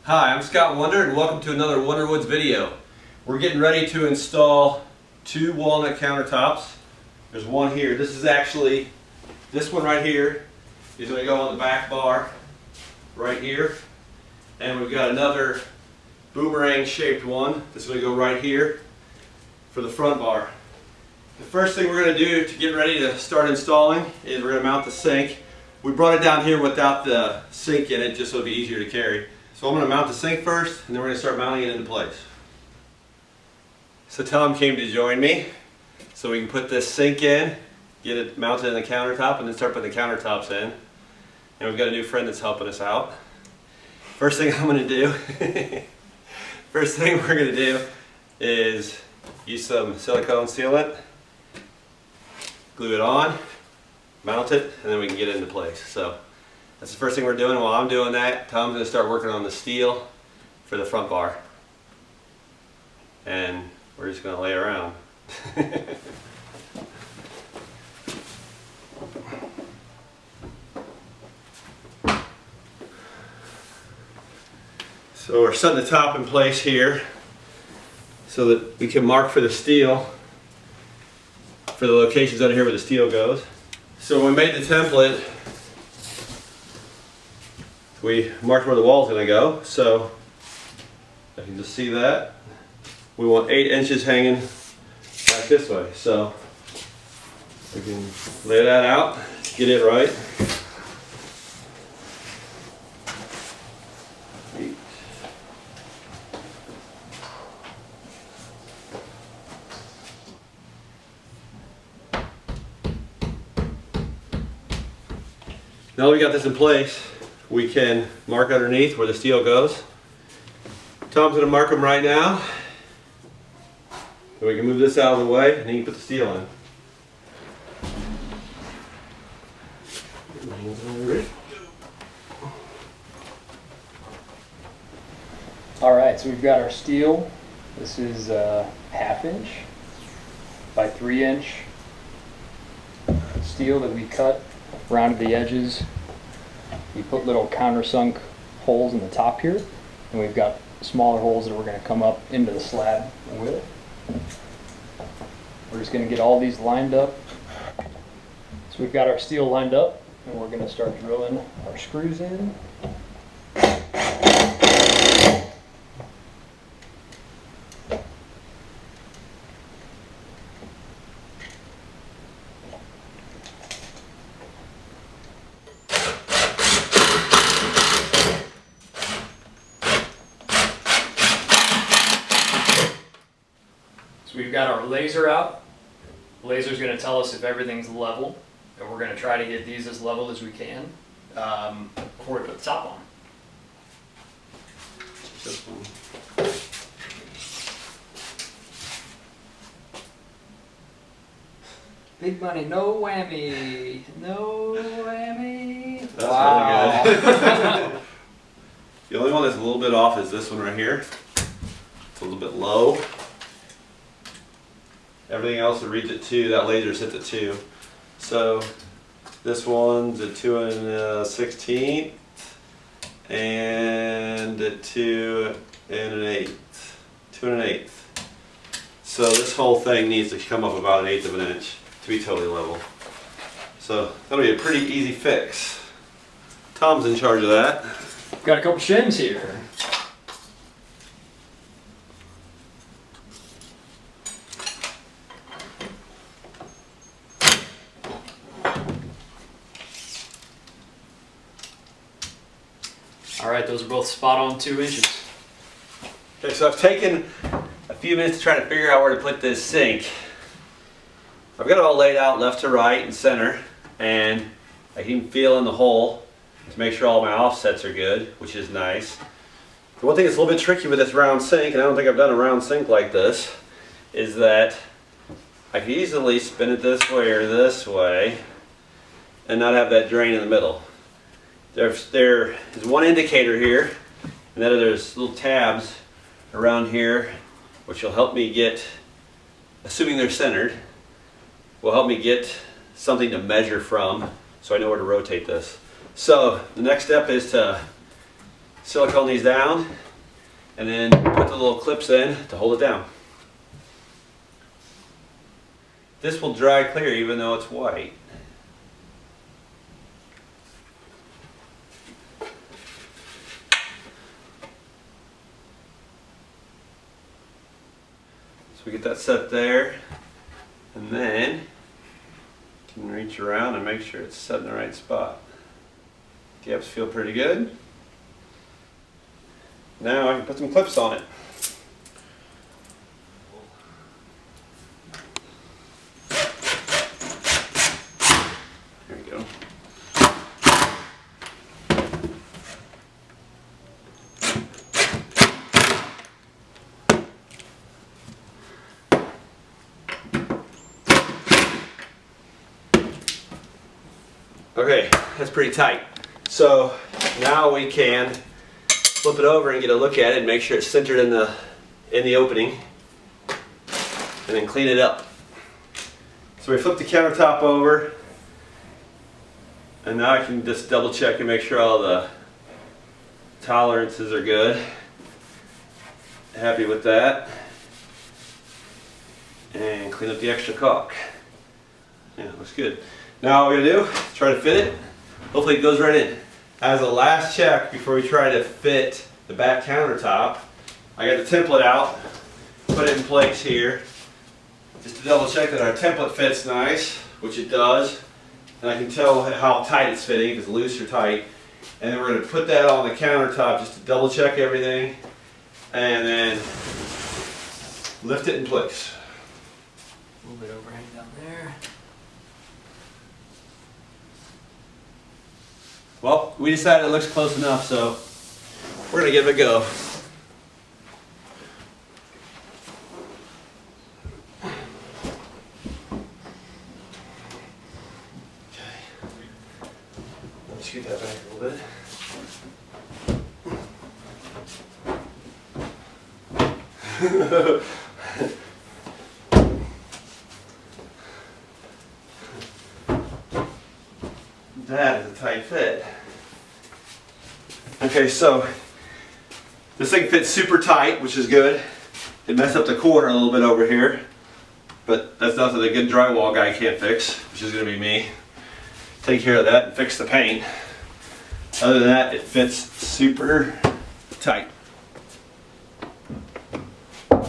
Hi, I'm Scott Wonder and welcome to another Wonderwoods video. We're getting ready to install two walnut countertops. There's one here. This one right here is going to go on the back bar right here. And we've got another boomerang shaped one that's going to go right here for the front bar. The first thing we're going to do to get ready to start installing is we're going to mount the sink. We brought it down here without the sink in it just so it'll be easier to carry. So I'm going to mount the sink first, and then we're going to start mounting it into place. So Tom came to join me so we can put this sink in, get it mounted in the countertop, and then start putting the countertops in. And we've got a new friend that's helping us out. First thing I'm going to do, first thing we're going to do is use some silicone sealant, glue it on, mount it, and then we can get it into place. So that's the first thing we're doing. While I'm doing that, Tom's going to start working on the steel for the front bar. And we're just going to lay around. So we're setting the top in place here so that we can mark for the steel for the locations under here where the steel goes. So when we made the template, we marked where the wall is going to go, so I can just see that. We want 8 inches hanging back this way, so we can lay that out, get it right. 8. Now that we got this in place, we can mark underneath where the steel goes. Tom's going to mark them right now. So we can move this out of the way and then you can put the steel in. Alright, so we've got our steel. This is 1/2 inch by 3 inch steel that we cut, rounded the edges. We put little countersunk holes in the top here, and we've got smaller holes that we're going to come up into the slab with. We're just going to get all these lined up. So we've got our steel lined up, and we're going to start drilling our screws in. We've got our laser out. The laser is going to tell us if everything's level, and we're going to try to get these as level as we can before we put the top on. Big money, no whammy, no whammy. That's wow. Really good. The only one that's a little bit off is this one right here. It's a little bit low. Everything else it reads at 2. That laser sits at 2. So this one's at 2 1/16 and at 2 1/8. 2 1/8. So this whole thing needs to come up about 1/8 of an inch to be totally level. So that'll be a pretty easy fix. Tom's in charge of that. Got a couple shims here. Alright, those are both spot on 2 inches. Okay, so I've taken a few minutes to try to figure out where to put this sink. I've got it all laid out left to right and center, and I can feel in the hole to make sure all my offsets are good, which is nice. The one thing that's a little bit tricky with this round sink, and I don't think I've done a round sink like this, is that I could easily spin it this way or this way and not have that drain in the middle. There is one indicator here, and then there's little tabs around here which will help me get, assuming they're centered, will help me get something to measure from so I know where to rotate this. So the next step is to silicone these down and then put the little clips in to hold it down. This will dry clear even though it's white. So we get that set there, and then you can reach around and make sure it's set in the right spot. Gaps feel pretty good. Now I can put some clips on it. There we go. Okay, that's pretty tight. So now we can flip it over and get a look at it and make sure it's centered in the opening, and then clean it up. So we flip the countertop over, and now I can just double check and make sure all the tolerances are good. Happy with that. And clean up the extra caulk. Yeah, looks good. Now all we're gonna do is try to fit it. Hopefully it goes right in. As a last check before we try to fit the back countertop, I got the template out, put it in place here, just to double check that our template fits nice, which it does, and I can tell how tight it's fitting, if it's loose or tight. And then we're going to put that on the countertop just to double check everything, and then lift it in place. A little bit overhang down there. Well, we decided it looks close enough, so we're going to give it a go. Okay. Let's scoot that back a little bit. That is a tight fit. Okay, so this thing fits super tight, which is good. It messed up the corner a little bit over here, but that's nothing a good drywall guy can't fix, which is going to be me. Take care of that and fix the paint. Other than that, it fits super tight. There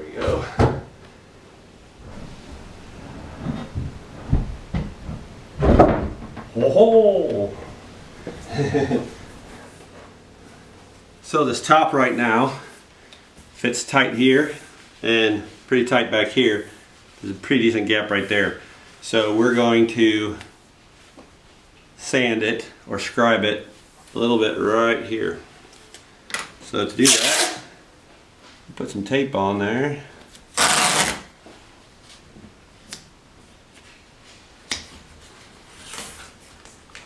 we go. Whoa! So this top right now fits tight here and pretty tight back here. There's a pretty decent gap right there. So we're going to sand it or scribe it a little bit right here. So to do that, put some tape on there.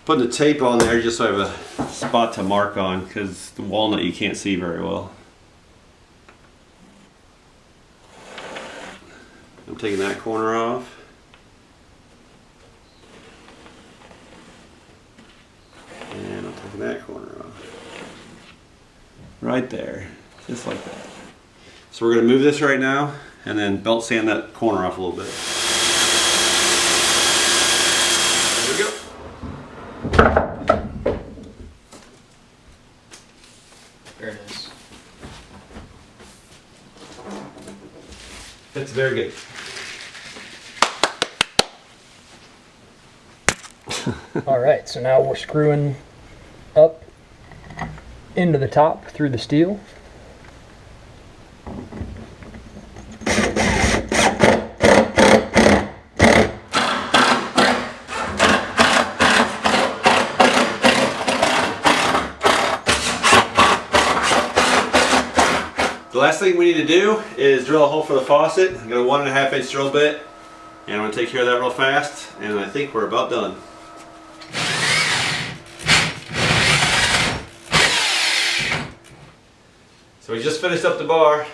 Putting the tape on there just so I have a spot to mark on, because the walnut you can't see very well. I'm taking that corner off. And I'm taking that corner off. Right there, just like that. So we're going to move this right now and then belt sand that corner off a little bit. There we go. Very nice. That's very good. All right, so now we're screwing up into the top through the steel. The last thing we need to do is drill a hole for the faucet. I got a 1.5 inch drill bit, and I'm going to take care of that real fast, and I think we're about done. So we just finished up the bar,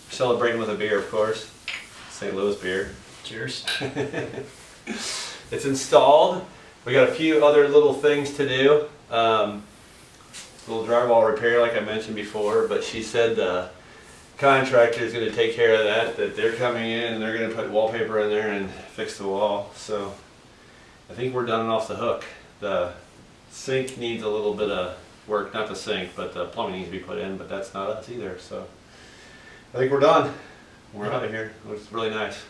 celebrating with a beer, of course, St. Louis beer. Cheers. It's installed. We got a few other little things to do. little drywall repair like I mentioned before, but she said the contractor is going to take care of that they're coming in and they're going to put wallpaper in there and fix the wall. So I think we're done and off the hook. The sink needs a little bit of work, not the sink, but the plumbing needs to be put in, but that's not us either. So I think we're done. We're out of here. It looks really nice.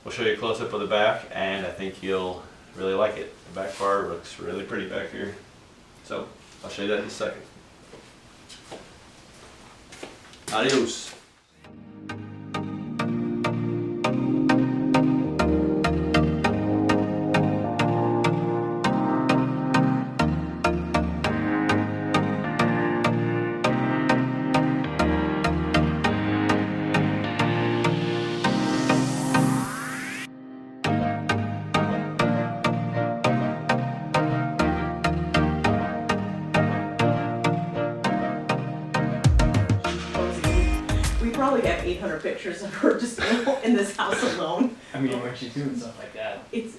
We'll show you a close-up of the back, and I think you'll really like it. The back part looks really pretty back here. So I'll show you that in a second. Adios. We probably have 800 pictures of her just in this house alone. I mean, when she's doing stuff like that. It's